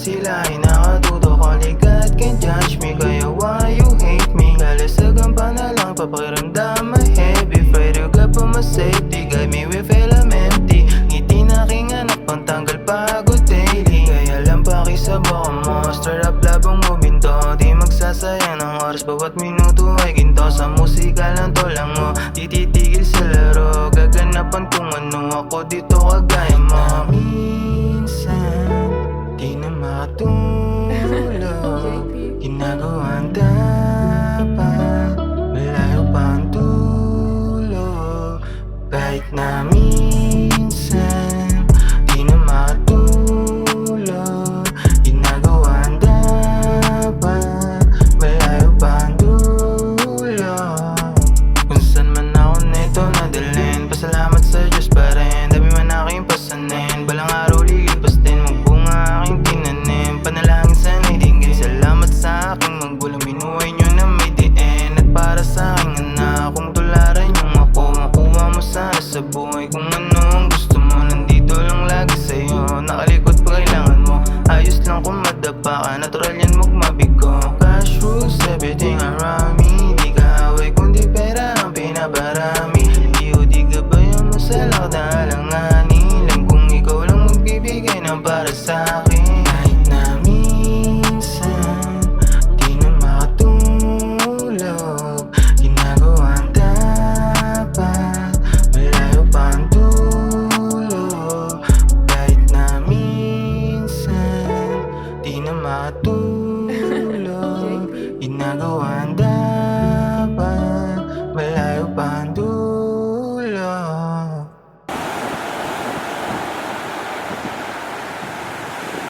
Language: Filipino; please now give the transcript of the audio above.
sila ay nakatuto kung ligat can't judge me. Kaya why you hate me? Kalasagan pa na lang, papakiramdam ma-heavy. Afraid you got for my safety, got me with feel I'm empty. Ngiti na aking anak, pangtanggal pagod daily. Kaya lang pakisabak mo, start up labang mo binto. Di magsasayang ng oras, bawat minuto ay ginto. Sa musika lang to lang mo, di titigil sa laro. Gaganapan kung ano ako dito kagaya mo. Minsan, di na makatulog. Ginagawa ang dapat, malayo pa ang tulog. Kahit na minsan, di na makatulog. Ginagawa ang dapat, malayo pa ang tulog. Kung saan man ako nito nadalhin, pasalamat sa Diyos pa rin. Dami man aking pasanin, balang araw lilipas din, magbunga aking tinanim. Panalangin sana'y dinggin, salamat sa aking magulang. Minuhay nyo na may diin, at para sa aking anak, kung tularan yung ako, makuha mo sana sa buhay. Kung ano ang gusto mo, nandito lang lagi sa'yo. Nakalikot pa kailangan mo, ayos lang kung madapa ka, natural yan magmabigo. Cash rules everything around me, di ka away kundi pera ang pinaparami. Di o di gabayan mo sa lakad na alanganin, lang kung ikaw lang magbibigay ng para sa'kin. Kahit na minsan, di na makatulog. Ginagawa ang dapat, malayo pa ang tulog. Kahit na minsan, di na makatulog.